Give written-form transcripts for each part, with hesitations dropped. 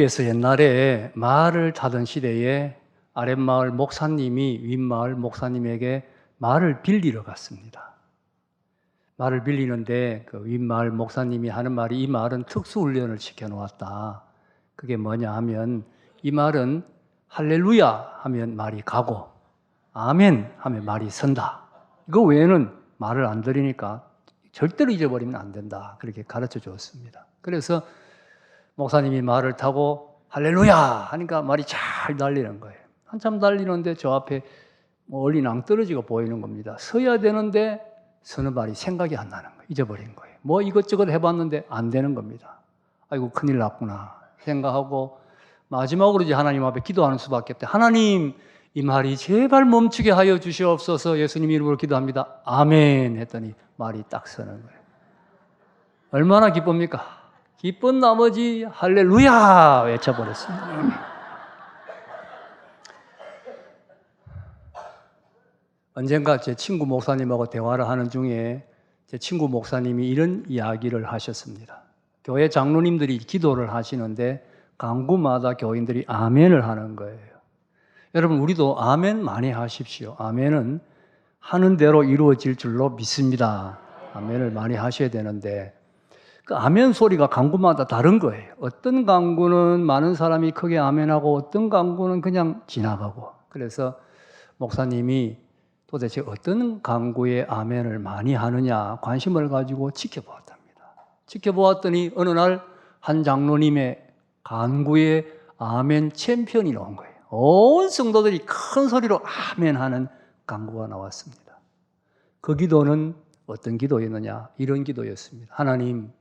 미국에서 옛날에 말을 타던 시대에 아랫마을 목사님이 윗마을 목사님에게 말을 빌리러 갔습니다. 말을 빌리는데 그 윗마을 목사님이 하는 말이, 이 말은 특수훈련을 시켜놓았다. 그게 뭐냐 하면, 이 말은 할렐루야 하면 말이 가고 아멘 하면 말이 선다. 이거 외에는 말을 안 들으니까 절대로 잊어버리면 안 된다. 그렇게 가르쳐 주었습니다. 그래서 목사님이 말을 타고 할렐루야 하니까 말이 잘 달리는 거예요. 한참 달리는데 저 앞에 멀리 낭떠러지가 보이는 겁니다. 서야 되는데 서는 말이 생각이 안 나는 거예요. 잊어버린 거예요. 뭐 이것저것 해봤는데 안 되는 겁니다. 아이고 큰일 났구나 생각하고 마지막으로 이제 하나님 앞에 기도하는 수밖에 없대. 하나님, 이 말이 제발 멈추게 하여 주시옵소서. 예수님 이름으로 기도합니다. 아멘 했더니 말이 딱 서는 거예요. 얼마나 기쁩니까? 기쁜 나머지 할렐루야 외쳐버렸습니다. 언젠가 제 친구 목사님하고 대화를 하는 중에 제 친구 목사님이 이런 이야기를 하셨습니다. 교회 장로님들이 기도를 하시는데 강구마다 교인들이 아멘을 하는 거예요. 여러분, 우리도 아멘 많이 하십시오. 아멘은 하는 대로 이루어질 줄로 믿습니다. 아멘을 많이 하셔야 되는데 그 아멘 소리가 강구마다 다른 거예요. 어떤 강구는 많은 사람이 크게 아멘하고 어떤 강구는 그냥 지나가고. 그래서 목사님이 도대체 어떤 강구에 아멘을 많이 하느냐 관심을 가지고 지켜보았답니다. 지켜보았더니 어느 날 한 장로님의 강구에 아멘 챔피언이 나온 거예요. 온 성도들이 큰 소리로 아멘 하는 강구가 나왔습니다. 그 기도는 어떤 기도였느냐? 이런 기도였습니다. 하나님,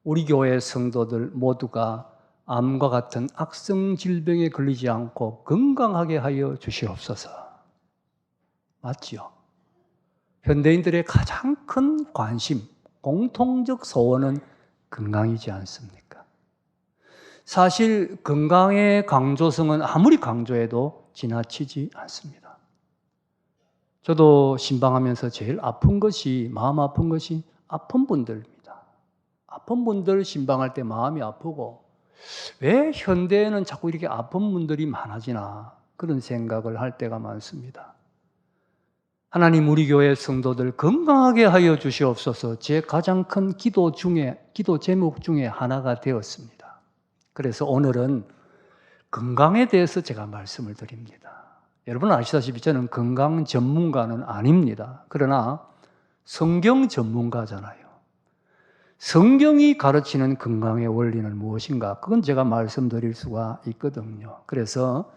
우리 교회 성도들 모두가 암과 같은 악성 질병에 걸리지 않고 건강하게 하여 주시옵소서. 맞지요? 현대인들의 가장 큰 관심, 공통적 소원은 건강이지 않습니까? 사실 건강의 강조성은 아무리 강조해도 지나치지 않습니다. 저도 신방하면서 제일 아픈 것이, 마음 아픈 것이 아픈 분들입니다. 아픈 분들 신방할 때 마음이 아프고, 왜 현대에는 자꾸 이렇게 아픈 분들이 많아지나 그런 생각을 할 때가 많습니다. 하나님, 우리 교회 성도들 건강하게 하여 주시옵소서. 제 가장 큰 기도 제목 중에 하나가 되었습니다. 그래서 오늘은 건강에 대해서 제가 말씀을 드립니다. 여러분 아시다시피 저는 건강 전문가는 아닙니다. 그러나 성경 전문가잖아요. 성경이 가르치는 건강의 원리는 무엇인가? 그건 제가 말씀드릴 수가 있거든요. 그래서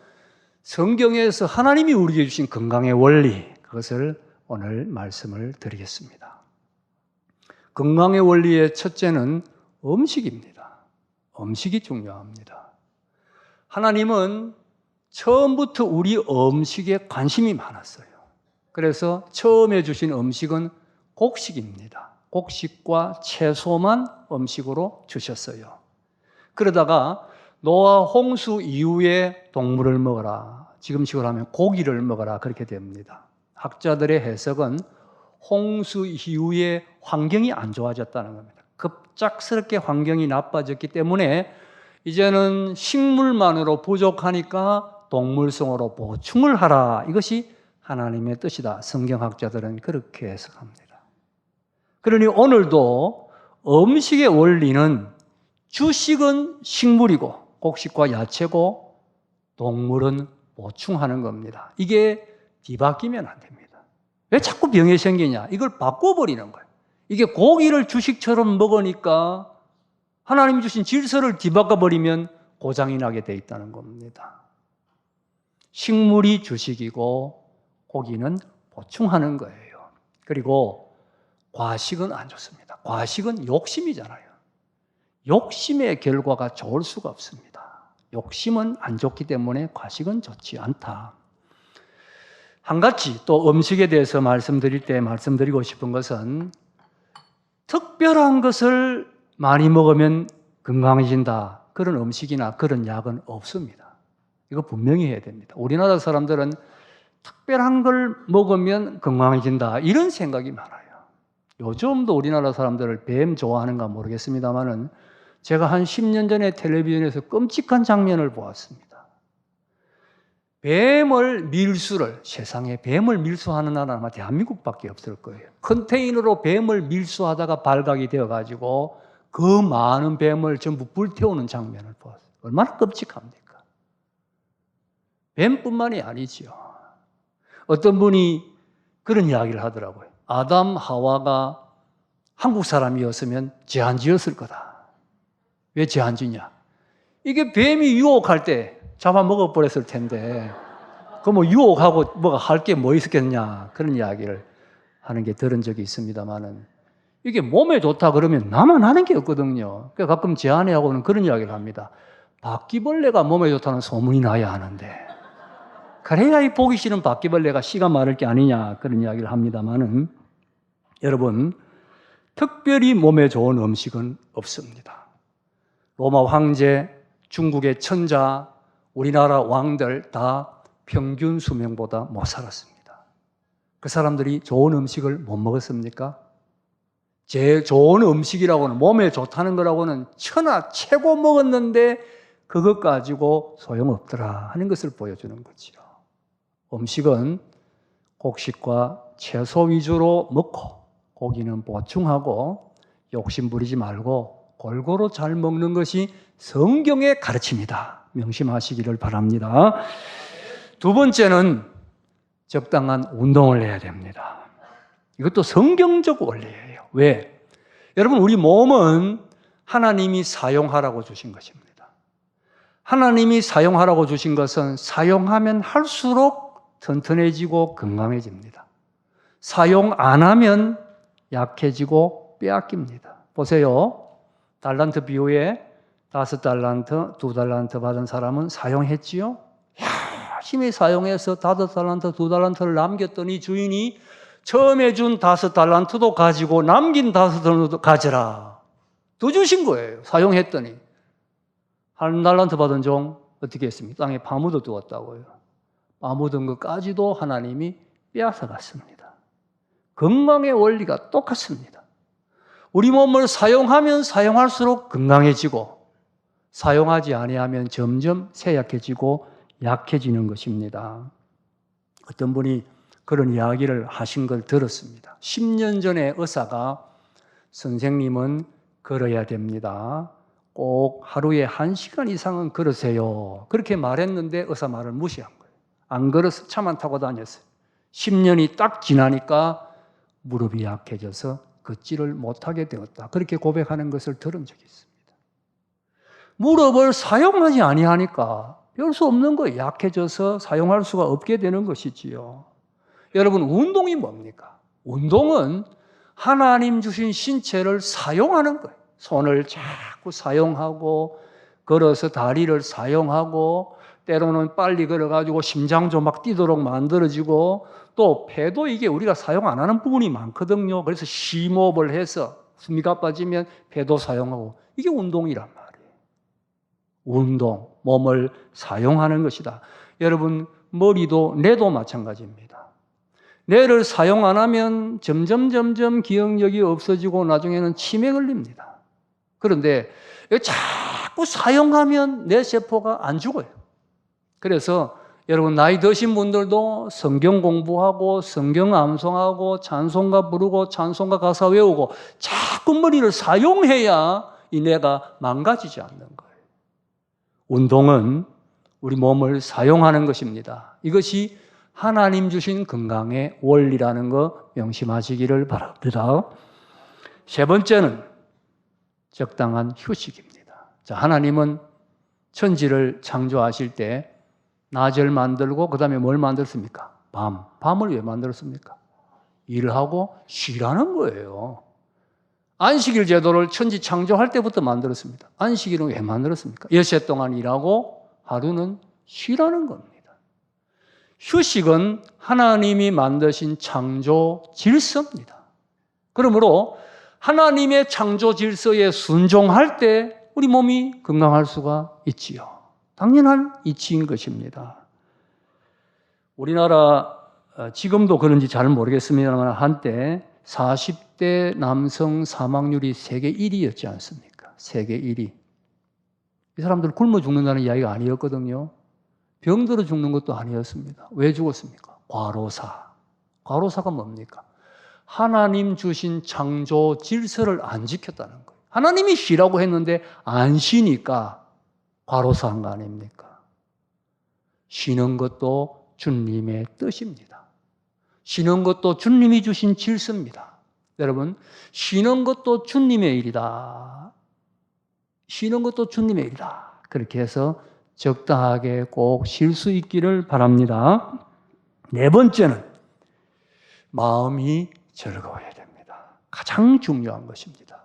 성경에서 하나님이 우리에게 주신 건강의 원리, 그것을 오늘 말씀을 드리겠습니다. 건강의 원리의 첫째는 음식입니다. 음식이 중요합니다. 하나님은 처음부터 우리 음식에 관심이 많았어요. 그래서 처음에 주신 음식은 곡식입니다. 곡식과 채소만 음식으로 주셨어요. 그러다가 노아 홍수 이후에 동물을 먹어라, 지금식으로 하면 고기를 먹어라, 그렇게 됩니다. 학자들의 해석은 홍수 이후에 환경이 안 좋아졌다는 겁니다. 급작스럽게 환경이 나빠졌기 때문에 이제는 식물만으로 부족하니까 동물성으로 보충을 하라. 이것이 하나님의 뜻이다. 성경학자들은 그렇게 해석합니다. 그러니 오늘도 음식의 원리는 주식은 식물이고 곡식과 야채고 동물은 보충하는 겁니다. 이게 뒤바뀌면 안 됩니다. 왜 자꾸 병이 생기냐? 이걸 바꿔버리는 거예요. 이게 고기를 주식처럼 먹으니까 하나님이 주신 질서를 뒤바꿔버리면 고장이 나게 돼 있다는 겁니다. 식물이 주식이고 고기는 보충하는 거예요. 그리고 과식은 안 좋습니다. 과식은 욕심이잖아요. 욕심의 결과가 좋을 수가 없습니다. 욕심은 안 좋기 때문에 과식은 좋지 않다. 한 가지 또 음식에 대해서 말씀드릴 때 말씀드리고 싶은 것은 특별한 것을 많이 먹으면 건강해진다, 그런 음식이나 그런 약은 없습니다. 이거 분명히 해야 됩니다. 우리나라 사람들은 특별한 걸 먹으면 건강해진다, 이런 생각이 많아요. 요즘도 우리나라 사람들을 뱀 좋아하는가 모르겠습니다만은 제가 한 10년 전에 텔레비전에서 끔찍한 장면을 보았습니다. 뱀을 밀수를, 세상에 뱀을 밀수하는 나라는 아마 대한민국밖에 없을 거예요. 컨테이너로 뱀을 밀수하다가 발각이 되어가지고 그 많은 뱀을 전부 불태우는 장면을 보았어요. 얼마나 끔찍합니까? 뱀뿐만이 아니지요. 어떤 분이 그런 이야기를 하더라고요. 아담, 하와가 한국 사람이었으면 죄 안 지었을 거다. 왜 죄 안 지냐? 이게 뱀이 유혹할 때 잡아먹어 버렸을 텐데 그 뭐 유혹하고 뭐가 할 게 뭐 있었겠냐 그런 이야기를 하는 게 들은 적이 있습니다만은 이게 몸에 좋다 그러면 나만 하는 게 없거든요. 그러니까 가끔 제 아내하고는 그런 이야기를 합니다. 바퀴벌레가 몸에 좋다는 소문이 나야 하는데 그래야 이 보기 싫은 바퀴벌레가 씨가 마를 게 아니냐 그런 이야기를 합니다만은 여러분 특별히 몸에 좋은 음식은 없습니다. 로마 황제, 중국의 천자, 우리나라 왕들 다 평균 수명보다 못 살았습니다. 그 사람들이 좋은 음식을 못 먹었습니까? 제일 좋은 음식이라고는 몸에 좋다는 거라고는 천하 최고 먹었는데 그것 가지고 소용없더라 하는 것을 보여주는 거죠. 음식은 곡식과 채소 위주로 먹고 고기는 보충하고 욕심 부리지 말고 골고루 잘 먹는 것이 성경의 가르침이다. 명심하시기를 바랍니다. 두 번째는 적당한 운동을 해야 됩니다. 이것도 성경적 원리예요. 왜? 여러분 우리 몸은 하나님이 사용하라고 주신 것입니다. 하나님이 사용하라고 주신 것은 사용하면 할수록 튼튼해지고 건강해집니다. 사용 안 하면 약해지고 빼앗깁니다. 보세요. 달란트 비유에 5달란트, 2달란트 받은 사람은 사용했지요? 열심히 사용해서 5달란트, 2달란트를 남겼더니 주인이 처음에 준 5달란트도 가지고 남긴 5달란트도 가져라. 더 주신 거예요. 사용했더니. 1달란트 받은 종 어떻게 했습니까? 땅에 파묻어 두었다고요. 파묻은 것까지도 하나님이 빼앗아 갔습니다. 건강의 원리가 똑같습니다. 우리 몸을 사용하면 사용할수록 건강해지고 사용하지 아니하면 점점 쇠약해지고 약해지는 것입니다. 어떤 분이 그런 이야기를 하신 걸 들었습니다. 10년 전에 의사가 선생님은 걸어야 됩니다. 꼭 하루에 1시간 이상은 걸으세요. 그렇게 말했는데 의사 말을 무시한 거예요. 안 걸어서 차만 타고 다녔어요. 10년이 딱 지나니까 무릎이 약해져서 걷지를 못하게 되었다. 그렇게 고백하는 것을 들은 적이 있습니다. 무릎을 사용하지 아니하니까 별 수 없는 거예요. 약해져서 사용할 수가 없게 되는 것이지요. 여러분 운동이 뭡니까? 운동은 하나님 주신 신체를 사용하는 거예요. 손을 자꾸 사용하고 걸어서 다리를 사용하고 때로는 빨리 걸어가지고 심장도 막 뛰도록 만들어지고 또 배도 이게 우리가 사용 안 하는 부분이 많거든요. 그래서 심호흡을 해서 숨이 가빠지면 배도 사용하고 이게 운동이란 말이에요. 운동, 몸을 사용하는 것이다. 여러분 머리도 뇌도 마찬가지입니다. 뇌를 사용 안 하면 점점 기억력이 없어지고 나중에는 치매 걸립니다. 그런데 자꾸 사용하면 뇌 세포가 안 죽어요. 그래서 여러분 나이 드신 분들도 성경 공부하고 성경 암송하고 찬송가 부르고 찬송가 가사 외우고 자꾸 머리를 사용해야 이 뇌가 망가지지 않는 거예요. 운동은 우리 몸을 사용하는 것입니다. 이것이 하나님 주신 건강의 원리라는 거 명심하시기를 바랍니다. 세 번째는 적당한 휴식입니다. 자, 하나님은 천지를 창조하실 때 낮을 만들고 그 다음에 뭘 만들었습니까? 밤을 왜 만들었습니까? 일하고 쉬라는 거예요. 안식일 제도를 천지 창조할 때부터 만들었습니다. 안식일은 왜 만들었습니까? 6시 동안 일하고 하루는 쉬라는 겁니다. 휴식은 하나님이 만드신 창조 질서입니다. 그러므로 하나님의 창조 질서에 순종할 때 우리 몸이 건강할 수가 있지요. 당연한 이치인 것입니다. 우리나라 지금도 그런지 잘 모르겠습니다만 한때 40대 남성 사망률이 세계 1위였지 않습니까? 세계 1위. 이 사람들 굶어 죽는다는 이야기가 아니었거든요. 병들어 죽는 것도 아니었습니다. 왜 죽었습니까? 과로사. 과로사가 뭡니까? 하나님 주신 창조 질서를 안 지켰다는 거예요. 하나님이 쉬라고 했는데 안 쉬니까 과로사한 거 아닙니까? 쉬는 것도 주님의 뜻입니다. 쉬는 것도 주님이 주신 질서입니다. 여러분, 쉬는 것도 주님의 일이다. 쉬는 것도 주님의 일이다. 그렇게 해서 적당하게 꼭 쉴 수 있기를 바랍니다. 네 번째는 마음이 즐거워야 됩니다. 가장 중요한 것입니다.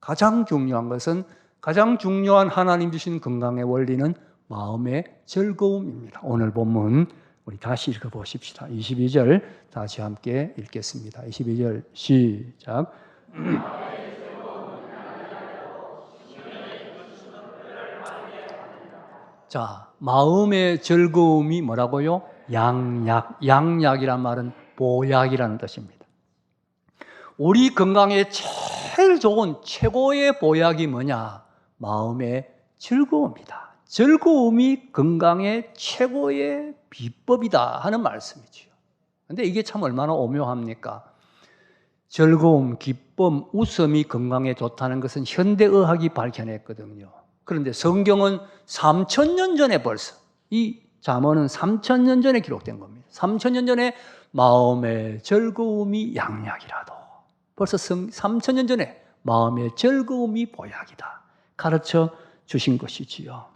가장 중요한 것은 가장 중요한 하나님 주신 건강의 원리는 마음의 즐거움입니다. 오늘 본문 우리 다시 읽어보십시다. 22절 다시 함께 읽겠습니다. 22절 시작. 자, 마음의 즐거움이 뭐라고요? 양약. 양약이란 말은 보약이라는 뜻입니다. 우리 건강에 제일 좋은 최고의 보약이 뭐냐? 마음의 즐거움이다. 즐거움이 건강의 최고의 비법이다 하는 말씀이지요. 근데 이게 참 얼마나 오묘합니까? 즐거움, 기쁨, 웃음이 건강에 좋다는 것은 현대의학이 밝혀냈거든요. 그런데 성경은 3,000년 전에 벌써 이 잠언은 3,000년 전에 기록된 겁니다. 3,000년 전에 마음의 즐거움이 양약이라도 벌써 3,000년 전에 마음의 즐거움이 보약이다 가르쳐 주신 것이지요.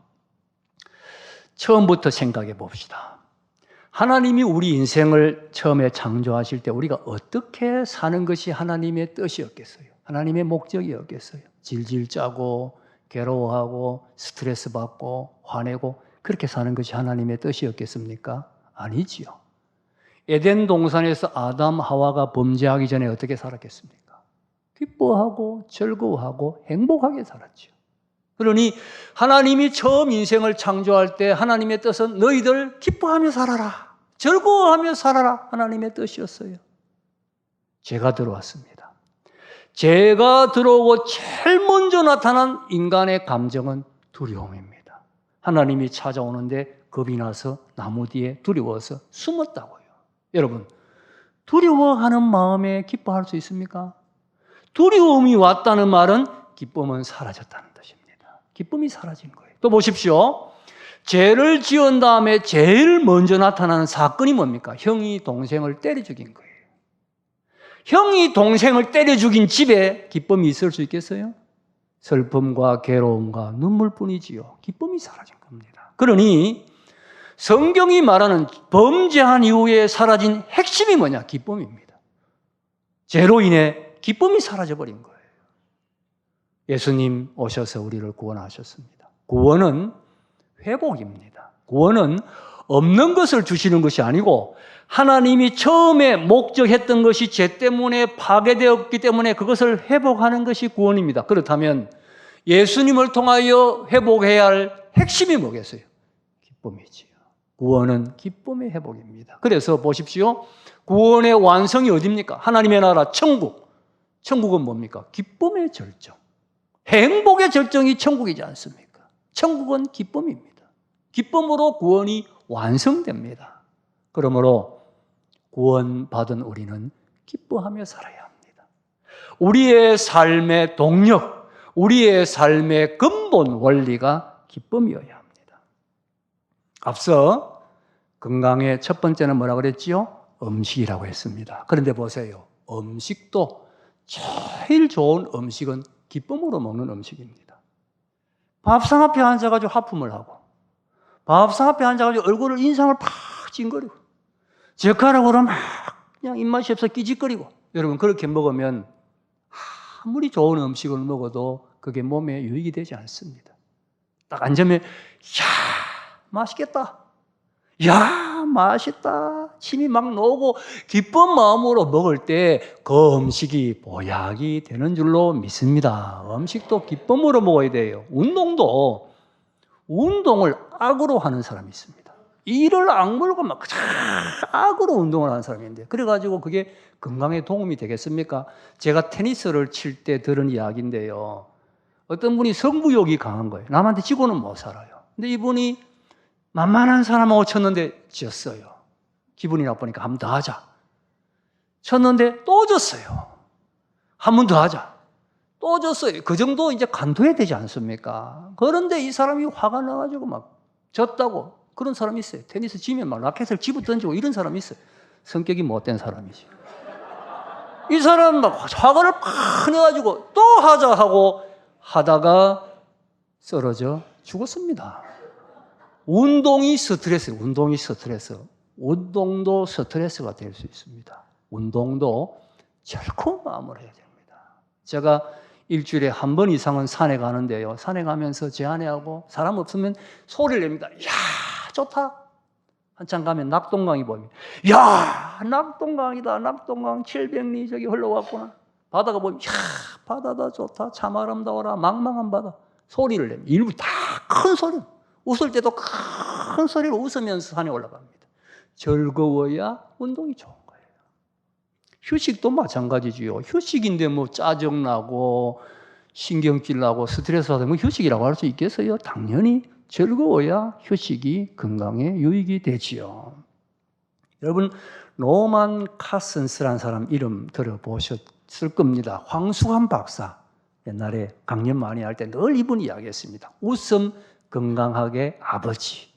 처음부터 생각해 봅시다. 하나님이 우리 인생을 처음에 창조하실 때 우리가 어떻게 사는 것이 하나님의 뜻이었겠어요? 하나님의 목적이었겠어요? 질질 짜고 괴로워하고 스트레스 받고 화내고 그렇게 사는 것이 하나님의 뜻이었겠습니까? 아니지요. 에덴 동산에서 아담 하와가 범죄하기 전에 어떻게 살았겠습니까? 기뻐하고 즐거워하고 행복하게 살았지요. 그러니 하나님이 처음 인생을 창조할 때 하나님의 뜻은 너희들 기뻐하며 살아라, 즐거워하며 살아라 하나님의 뜻이었어요. 죄가 들어왔습니다. 죄가 들어오고 제일 먼저 나타난 인간의 감정은 두려움입니다. 하나님이 찾아오는데 겁이 나서 나무 뒤에 두려워서 숨었다고요. 여러분, 두려워하는 마음에 기뻐할 수 있습니까? 두려움이 왔다는 말은 기쁨은 사라졌다는 뜻입니다. 기쁨이 사라진 거예요. 또 보십시오. 죄를 지은 다음에 제일 먼저 나타나는 사건이 뭡니까? 형이 동생을 때려 죽인 거예요. 형이 동생을 때려 죽인 집에 기쁨이 있을 수 있겠어요? 슬픔과 괴로움과 눈물뿐이지요. 기쁨이 사라진 겁니다. 그러니 성경이 말하는 범죄한 이후에 사라진 핵심이 뭐냐? 기쁨입니다. 죄로 인해 기쁨이 사라져버린 거예요. 예수님 오셔서 우리를 구원하셨습니다. 구원은 회복입니다. 구원은 없는 것을 주시는 것이 아니고 하나님이 처음에 목적했던 것이 죄 때문에 파괴되었기 때문에 그것을 회복하는 것이 구원입니다. 그렇다면 예수님을 통하여 회복해야 할 핵심이 뭐겠어요? 기쁨이지요. 구원은 기쁨의 회복입니다. 그래서 보십시오. 구원의 완성이 어디입니까? 하나님의 나라 천국. 천국은 뭡니까? 기쁨의 절정. 행복의 절정이 천국이지 않습니까? 천국은 기쁨입니다. 기쁨으로 구원이 완성됩니다. 그러므로 구원받은 우리는 기뻐하며 살아야 합니다. 우리의 삶의 동력, 우리의 삶의 근본 원리가 기쁨이어야 합니다. 앞서 건강의 첫 번째는 뭐라고 그랬지요? 음식이라고 했습니다. 그런데 보세요. 음식도 제일 좋은 음식은 기쁨으로 먹는 음식입니다. 밥상 앞에 앉아가지고 하품을 하고 밥상 앞에 앉아가지고 얼굴을 인상을 팍 찡그리고 젓가락으로 막 그냥 입맛이 없어 끼짓거리고 여러분 그렇게 먹으면 아무리 좋은 음식을 먹어도 그게 몸에 유익이 되지 않습니다. 딱 앉으면 야 맛있겠다. 야 맛있다. 침이 막 나오고 기쁜 마음으로 먹을 때 그 음식이 보약이 되는 줄로 믿습니다. 음식도 기쁨으로 먹어야 돼요. 운동을 악으로 하는 사람이 있습니다. 이를 악물고 막 악으로 운동을 하는 사람이 있는데 그래가지고 그게 건강에 도움이 되겠습니까? 제가 테니스를 칠 때 들은 이야기인데요. 어떤 분이 승부욕이 강한 거예요. 남한테 지고는 못 살아요. 근데 이분이 만만한 사람하고 쳤는데 졌어요. 기분이 나쁘니까 한 번 더 하자. 쳤는데 또 졌어요. 한 번 더 하자. 또 졌어요. 그 정도 이제 간도해야 되지 않습니까? 그런데 이 사람이 화가 나가지고 막 졌다고 그런 사람이 있어요. 테니스 치면 막 라켓을 집어 던지고 이런 사람이 있어요. 성격이 못된 사람이지. 이 사람 막 화를 팍 내가지고 또 하자 하고 하다가 쓰러져 죽었습니다. 운동이 스트레스예요. 운동이 스트레스. 운동도 스트레스가 될 수 있습니다. 운동도 결코 마음을 해야 됩니다. 제가 일주일에 한 번 이상은 산에 가는데요. 산에 가면서 제 아내하고 사람 없으면 소리를 냅니다. 야, 좋다. 한참 가면 낙동강이 보입니다. 야, 낙동강이다. 낙동강 700리 저기 흘러왔구나. 바다가 보면 야, 바다다 좋다. 참 아름다워라. 망망한 바다. 소리를 냅니다. 일부 다 큰 소리. 웃을 때도 큰 소리로 웃으면서 산에 올라갑니다. 즐거워야 운동이 좋은 거예요. 휴식도 마찬가지지요. 휴식인데 뭐 짜증나고 신경질 나고 스트레스 받으면 휴식이라고 할 수 있겠어요? 당연히 즐거워야 휴식이 건강에 유익이 되지요. 여러분 로만 카슨스라는 사람 이름 들어보셨을 겁니다. 황수관 박사 옛날에 강연 많이 할 때 늘 이분 이야기했습니다. 웃음 건강하게 아버지.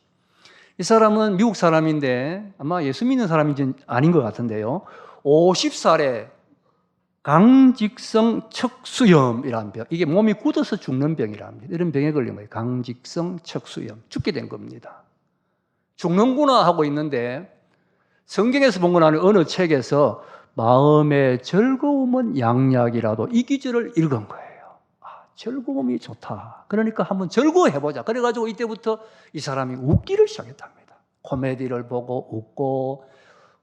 이 사람은 미국 사람인데 아마 예수 믿는 사람인지 아닌 것 같은데요. 50살에 강직성 척수염이라는 병, 이게 몸이 굳어서 죽는 병이랍니다. 이런 병에 걸린 거예요. 강직성 척수염. 죽게 된 겁니다. 죽는구나 하고 있는데 성경에서 본 건 아니고 어느 책에서 마음의 즐거움은 양약이라도 이 기절을 읽은 거예요. 아, 즐거움이 좋다. 그러니까 한번 즐거워해보자. 그래가지고 이때부터 이 사람이 웃기를 시작했답니다. 코미디를 보고 웃고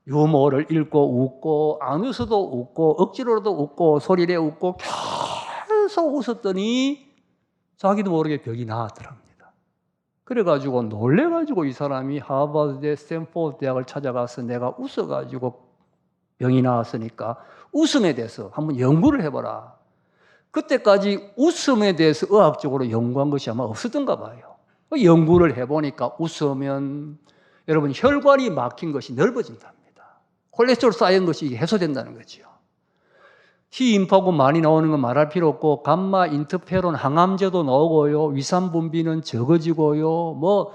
유머를 읽고 웃고 안 웃어도 웃고 억지로라도 웃고 소리내 웃고 계속 웃었더니 자기도 모르게 병이 나았더랍니다. 그래가지고 놀래가지고 이 사람이 하버드 스탠포드 대학을 찾아가서 내가 웃어가지고 병이 나았으니까 웃음에 대해서 한번 연구를 해봐라. 그때까지 웃음에 대해서 의학적으로 연구한 것이 아마 없었던가 봐요. 연구를 해보니까 웃으면 여러분 혈관이 막힌 것이 넓어진답니다. 콜레스테롤 쌓인 것이 해소된다는 거죠. T인파고 많이 나오는 건 말할 필요 없고 감마 인터페론 항암제도 나오고요. 위산 분비는 적어지고요. 뭐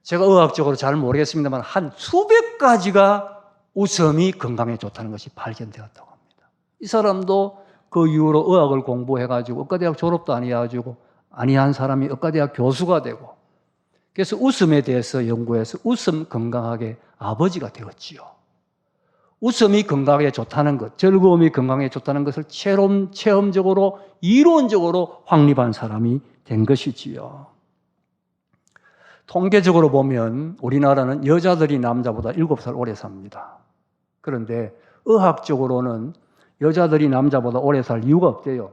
제가 의학적으로 잘 모르겠습니다만 한 수백 가지가 웃음이 건강에 좋다는 것이 발견되었다고 합니다. 이 사람도 그 이후로 의학을 공부해가지고 의과대학 졸업도 아니한 사람이 의과대학 교수가 되고 그래서 웃음에 대해서 연구해서 웃음 건강하게 아버지가 되었지요. 웃음이 건강에 좋다는 것, 즐거움이 건강에 좋다는 것을 체험적으로, 이론적으로 확립한 사람이 된 것이지요. 통계적으로 보면 우리나라는 여자들이 남자보다 7살 오래 삽니다. 그런데 의학적으로는 여자들이 남자보다 오래 살 이유가 없대요.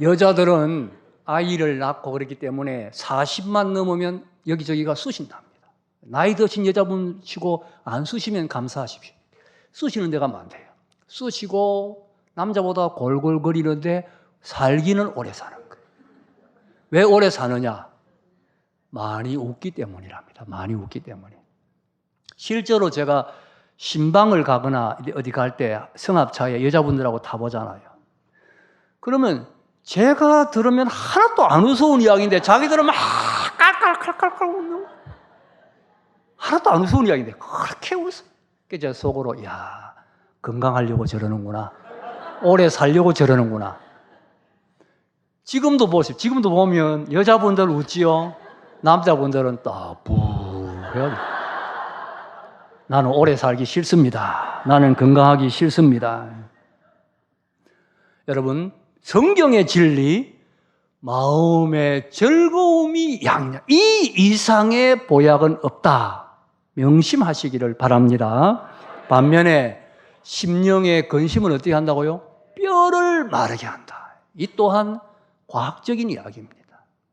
여자들은 아이를 낳고 그렇기 때문에 40만 넘으면 여기저기가 쑤신답니다. 나이 드신 여자분 치고 안 쑤시면 감사하십시오. 쑤시는 데가 많대요. 쑤시고 남자보다 골골거리는데 살기는 오래 사는 거예요. 왜 오래 사느냐? 많이 웃기 때문이랍니다. 많이 웃기 때문에. 실제로 제가 신방을 가거나 어디 갈 때 성합차에 여자분들하고 타보잖아요. 그러면 제가 들으면 하나도 안 무서운 이야기인데 자기들은 막 깔깔깔깔깔 웃는 거예요. 하나도 안 무서운 이야기인데 그렇게 웃어. 그래서 제가 속으로 야 건강하려고 저러는구나. 오래 살려고 저러는구나. 지금도 보십시오. 지금도 보면 여자분들 웃지요. 남자분들은 따부 해야 돼. 나는 오래 살기 싫습니다. 나는 건강하기 싫습니다. 여러분 성경의 진리 마음의 즐거움이 양약 이 이상의 보약은 없다. 명심하시기를 바랍니다. 반면에 심령의 근심은 어떻게 한다고요? 뼈를 마르게 한다. 이 또한 과학적인 이야기입니다.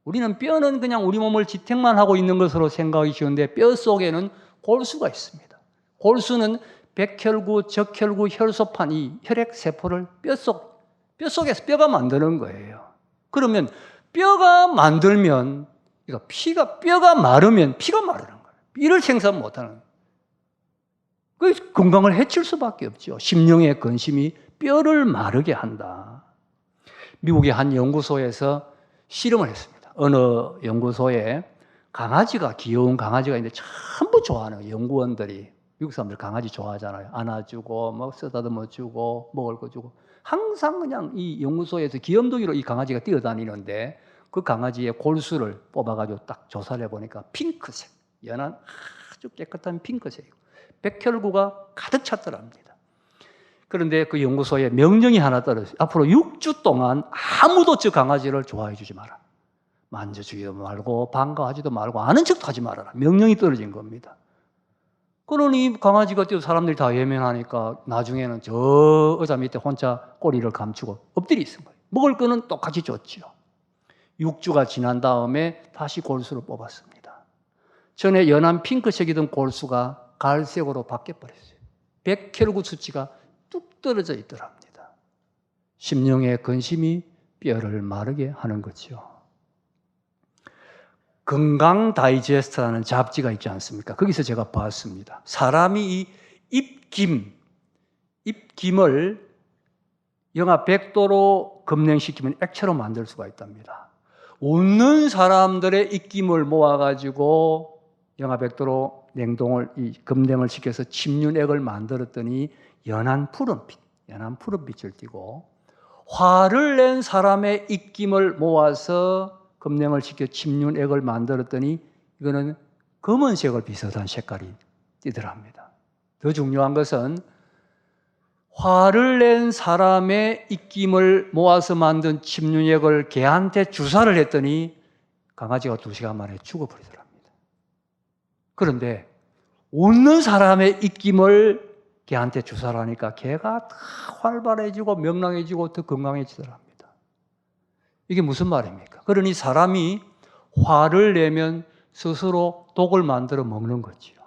우리는 뼈는 그냥 우리 몸을 지탱만 하고 있는 것으로 생각하기 쉬운데 뼈 속에는 골수가 있습니다. 골수는 백혈구, 적혈구, 혈소판 이 혈액세포를 뼈 속 뼛속에서 뼈가 만드는 거예요. 그러면 뼈가 만들면, 그러니까 뼈가 마르면 피가 마르는 거예요. 이를 생산 못하는 거예요. 그 건강을 해칠 수밖에 없죠. 심령의 근심이 뼈를 마르게 한다. 미국의 한 연구소에서 실험을 했습니다. 어느 연구소에 귀여운 강아지가 있는데 전부 좋아하는 거예요. 연구원들이. 미국 사람들 강아지 좋아하잖아요. 안아주고, 쓰다듬어 주고, 먹을 거 주고. 항상 그냥 이 연구소에서 귀염둥이로 이 강아지가 뛰어다니는데 그 강아지의 골수를 뽑아가지고 딱 조사를 해보니까 핑크색, 연한 아주 깨끗한 핑크색, 백혈구가 가득 찼더랍니다. 그런데 그 연구소에 명령이 하나 떨어졌어요. 앞으로 6주 동안 아무도 저 강아지를 좋아해 주지 마라. 만져주지도 말고 반가워하지도 말고 아는 척도 하지 말아라. 명령이 떨어진 겁니다. 그러니 강아지가 뛰어 사람들이 다 외면하니까 나중에는 저 의자 밑에 혼자 꼬리를 감추고 엎드려 있은 거예요. 먹을 거는 똑같이 줬죠. 6주가 지난 다음에 다시 골수를 뽑았습니다. 전에 연한 핑크색이던 골수가 갈색으로 바뀌어버렸어요. 백혈구 수치가 뚝 떨어져 있더랍니다. 심령의 근심이 뼈를 마르게 하는 거죠. 건강 다이제스트라는 잡지가 있지 않습니까? 거기서 제가 봤습니다. 사람이 이 입김을 영하 100도로 급냉시키면 액체로 만들 수가 있답니다. 웃는 사람들의 입김을 모아가지고 영하 100도로 급냉을 시켜서 침륜액을 만들었더니 연한 푸른빛을 띠고, 화를 낸 사람의 입김을 모아서 급냉을 시켜 침륜액을 만들었더니 이거는 검은색을 비슷한 색깔이 띠더랍니다. 더 중요한 것은 화를 낸 사람의 입김을 모아서 만든 침륜액을 개한테 주사를 했더니 강아지가 2시간 만에 죽어버리더랍니다. 그런데 웃는 사람의 입김을 개한테 주사를 하니까 개가 다 활발해지고 명랑해지고 더 건강해지더랍니다. 이게 무슨 말입니까? 그러니 사람이 화를 내면 스스로 독을 만들어 먹는 거지요.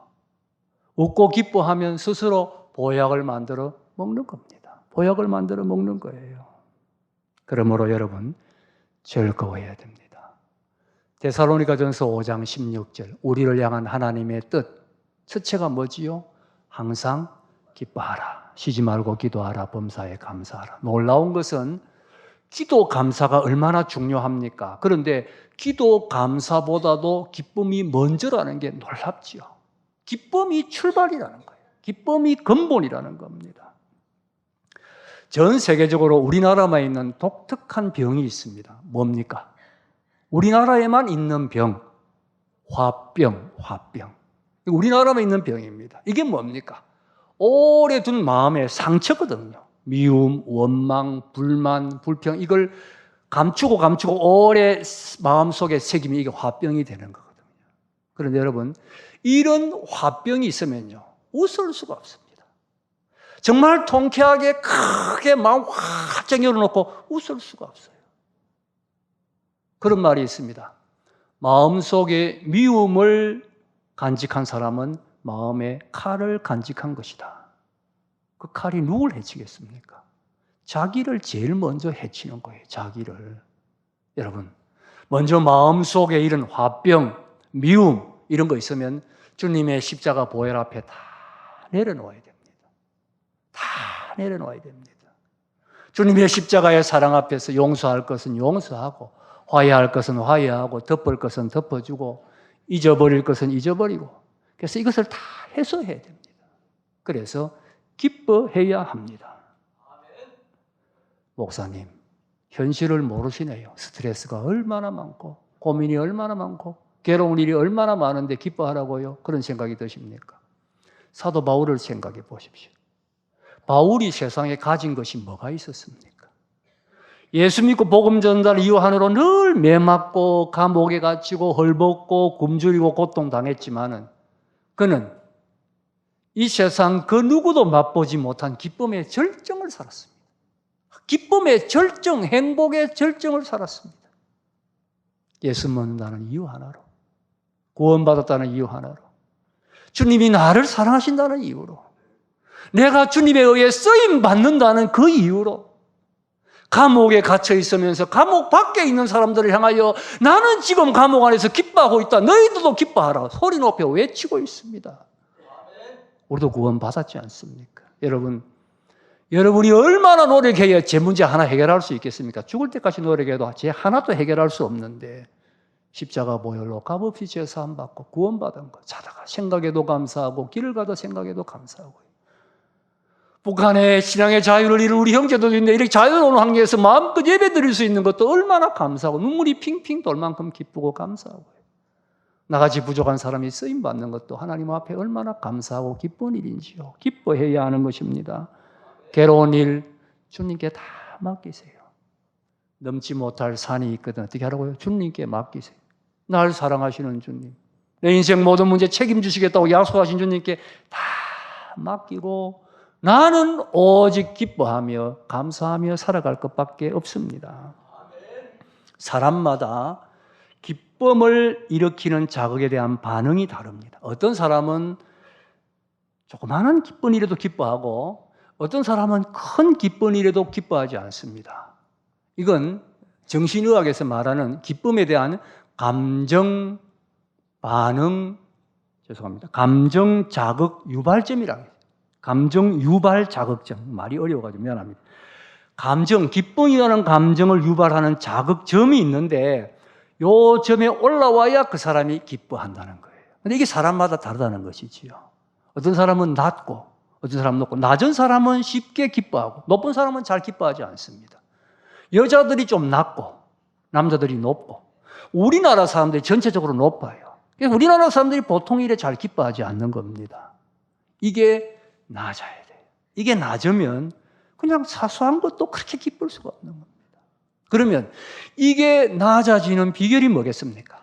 웃고 기뻐하면 스스로 보약을 만들어 먹는 겁니다. 보약을 만들어 먹는 거예요. 그러므로 여러분, 즐거워해야 됩니다. 데살로니가전서 5장 16절, 우리를 향한 하나님의 뜻, 첫째가 뭐지요? 항상 기뻐하라, 쉬지 말고 기도하라, 범사에 감사하라. 놀라운 것은 기도 감사가 얼마나 중요합니까? 그런데 기도 감사보다도 기쁨이 먼저라는 게 놀랍지요. 기쁨이 출발이라는 거예요. 기쁨이 근본이라는 겁니다. 전 세계적으로 우리나라만 있는 독특한 병이 있습니다. 뭡니까? 우리나라에만 있는 병, 화병. 우리나라만 있는 병입니다. 이게 뭡니까? 오래 둔 마음의 상처거든요. 미움, 원망, 불만, 불평, 이걸 감추고 오래 마음속에 새기면 이게 화병이 되는 거거든요. 그런데 여러분, 이런 화병이 있으면요, 웃을 수가 없습니다. 정말 통쾌하게 크게 마음 활짝 열어놓고 웃을 수가 없어요. 그런 말이 있습니다. 마음속에 미움을 간직한 사람은 마음에 칼을 간직한 것이다. 그 칼이 누굴 해치겠습니까? 자기를 제일 먼저 해치는 거예요. 자기를. 여러분, 먼저 마음속에 이런 화병, 미움 이런 거 있으면 주님의 십자가 보혈 앞에 다 내려놓아야 됩니다. 다 내려놓아야 됩니다. 주님의 십자가의 사랑 앞에서 용서할 것은 용서하고, 화해할 것은 화해하고, 덮을 것은 덮어주고, 잊어버릴 것은 잊어버리고, 그래서 이것을 다 해소해야 됩니다. 그래서 기뻐해야 합니다. 목사님, 현실을 모르시네요. 스트레스가 얼마나 많고, 고민이 얼마나 많고, 괴로운 일이 얼마나 많은데 기뻐하라고요? 그런 생각이 드십니까? 사도 바울을 생각해 보십시오. 바울이 세상에 가진 것이 뭐가 있었습니까? 예수 믿고 복음 전달 이유한으로 늘 매맞고 감옥에 갇히고 헐벗고 굶주리고 고통당했지만은 그는 이 세상 그 누구도 맛보지 못한 기쁨의 절정을 살았습니다. 기쁨의 절정, 행복의 절정을 살았습니다. 예수 믿는다는 이유 하나로, 구원받았다는 이유 하나로, 주님이 나를 사랑하신다는 이유로, 내가 주님에 의해 쓰임 받는다는 그 이유로, 감옥에 갇혀 있으면서 감옥 밖에 있는 사람들을 향하여 나는 지금 감옥 안에서 기뻐하고 있다. 너희들도 기뻐하라. 소리 높여 외치고 있습니다. 우리도 구원 받았지 않습니까? 여러분이 얼마나 노력해야 제 문제 하나 해결할 수 있겠습니까? 죽을 때까지 노력해도 제 하나도 해결할 수 없는데 십자가 보혈로 값없이 죄사함 받고 구원받은 것 자다가 생각해도 감사하고 길을 가다 생각해도 감사하고 북한의 신앙의 자유를 이룬 우리 형제들도 있는데 이렇게 자유로운 환경에서 마음껏 예배 드릴 수 있는 것도 얼마나 감사하고 눈물이 핑핑 돌 만큼 기쁘고 감사하고 나같이 부족한 사람이 쓰임받는 것도 하나님 앞에 얼마나 감사하고 기쁜 일인지요. 기뻐해야 하는 것입니다. 괴로운 일 주님께 다 맡기세요. 넘지 못할 산이 있거든 어떻게 하라고요? 주님께 맡기세요. 날 사랑하시는 주님, 내 인생 모든 문제 책임지시겠다고 약속하신 주님께 다 맡기고 나는 오직 기뻐하며 감사하며 살아갈 것밖에 없습니다. 사람마다 기쁨을 일으키는 자극에 대한 반응이 다릅니다. 어떤 사람은 조그마한 기쁜 일에도 기뻐하고 어떤 사람은 큰 기쁜 일에도 기뻐하지 않습니다. 이건 정신의학에서 말하는 기쁨에 대한 감정 자극 유발점이라고 해요. 감정 유발 자극점. 말이 어려워가지고 미안합니다. 기쁨이라는 감정을 유발하는 자극점이 있는데 요 점에 올라와야 그 사람이 기뻐한다는 거예요. 근데 이게 사람마다 다르다는 것이지요. 어떤 사람은 낮고 어떤 사람은 높고 낮은 사람은 쉽게 기뻐하고 높은 사람은 잘 기뻐하지 않습니다. 여자들이 좀 낮고 남자들이 높고 우리나라 사람들이 전체적으로 높아요. 그래서 우리나라 사람들이 보통 일에 잘 기뻐하지 않는 겁니다. 이게 낮아야 돼요. 이게 낮으면 그냥 사소한 것도 그렇게 기쁠 수가 없는 겁니다. 그러면 이게 낮아지는 비결이 뭐겠습니까?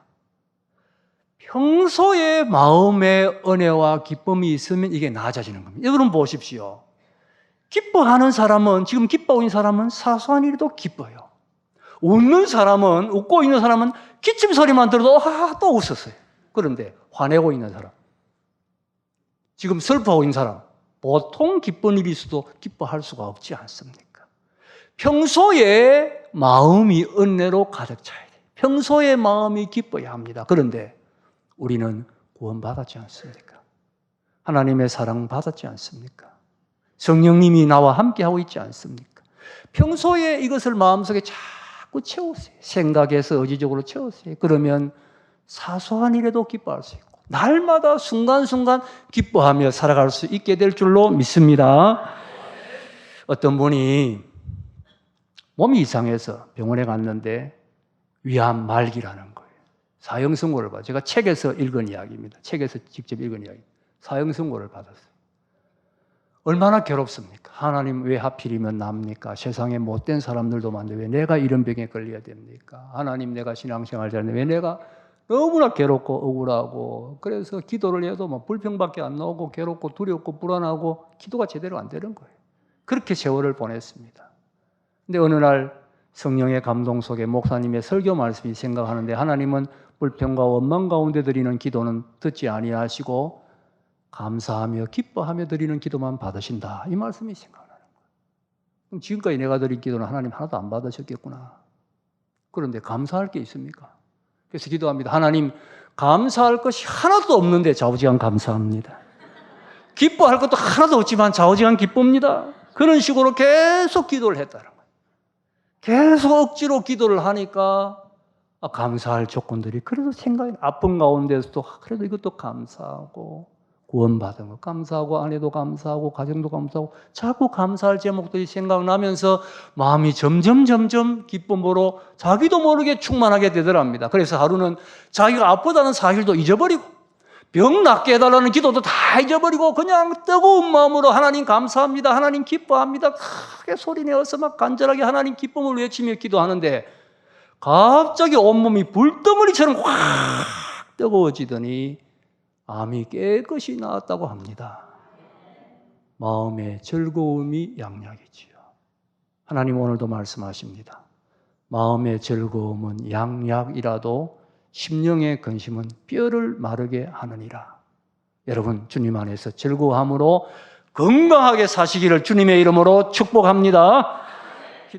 평소에 마음의 은혜와 기쁨이 있으면 이게 낮아지는 겁니다. 여러분 보십시오. 기뻐하는 사람은, 지금 기뻐하고 있는 사람은 사소한 일에도 기뻐요. 웃고 있는 사람은 기침 소리만 들어도 또 웃었어요. 그런데 화내고 있는 사람, 지금 슬퍼하고 있는 사람, 보통 기쁜 일이 있어도 기뻐할 수가 없지 않습니까? 평소에 마음이 은혜로 가득 차야 돼요. 평소에 마음이 기뻐야 합니다. 그런데 우리는 구원받았지 않습니까? 하나님의 사랑 받았지 않습니까? 성령님이 나와 함께하고 있지 않습니까? 평소에 이것을 마음속에 자꾸 채우세요. 생각에서 의지적으로 채우세요. 그러면 사소한 일에도 기뻐할 수 있고 날마다 순간순간 기뻐하며 살아갈 수 있게 될 줄로 믿습니다. 어떤 분이 몸이 이상해서 병원에 갔는데 위암 말기라는 거예요. 사형선고를 받아요. 제가 책에서 읽은 이야기입니다. 책에서 직접 읽은 이야기. 사형선고를 받았어요. 얼마나 괴롭습니까? 하나님 왜 하필이면 납니까? 세상에 못된 사람들도 많은데 왜 내가 이런 병에 걸려야 됩니까? 하나님 내가 신앙생활 잘하는데 왜 내가 너무나 괴롭고 억울하고 그래서 기도를 해도 뭐 불평밖에 안 나오고 괴롭고 두렵고 불안하고 기도가 제대로 안 되는 거예요. 그렇게 세월을 보냈습니다. 근데 어느 날 성령의 감동 속에 목사님의 설교 말씀이 생각하는데 하나님은 불평과 원망 가운데 드리는 기도는 듣지 아니하시고 감사하며 기뻐하며 드리는 기도만 받으신다. 이 말씀이 생각나는 거예요. 그럼 지금까지 내가 드린 기도는 하나님 하나도 안 받으셨겠구나. 그런데 감사할 게 있습니까? 그래서 기도합니다. 하나님 감사할 것이 하나도 없는데 좌우지간 감사합니다. 기뻐할 것도 하나도 없지만 좌우지간 기쁩니다. 그런 식으로 계속 기도를 했다는 거예요. 계속 억지로 기도를 하니까 감사할 조건들이 그래도 생각이 아픈 가운데서도 그래도 이것도 감사하고 구원받은 거 감사하고 아내도 감사하고 가정도 감사하고 자꾸 감사할 제목들이 생각나면서 마음이 점점 기쁨으로 자기도 모르게 충만하게 되더랍니다. 그래서 하루는 자기가 아프다는 사실도 잊어버리고 병 낫게 해달라는 기도도 다 잊어버리고 그냥 뜨거운 마음으로 하나님 감사합니다. 하나님 기뻐합니다. 크게 소리내어서 막 간절하게 하나님 기쁨을 외치며 기도하는데 갑자기 온몸이 불덩어리처럼 확 뜨거워지더니 암이 깨끗이 나았다고 합니다. 마음의 즐거움이 양약이지요. 하나님 오늘도 말씀하십니다. 마음의 즐거움은 양약이라도 심령의 근심은 뼈를 마르게 하느니라. 여러분 주님 안에서 즐거움으로 건강하게 사시기를 주님의 이름으로 축복합니다.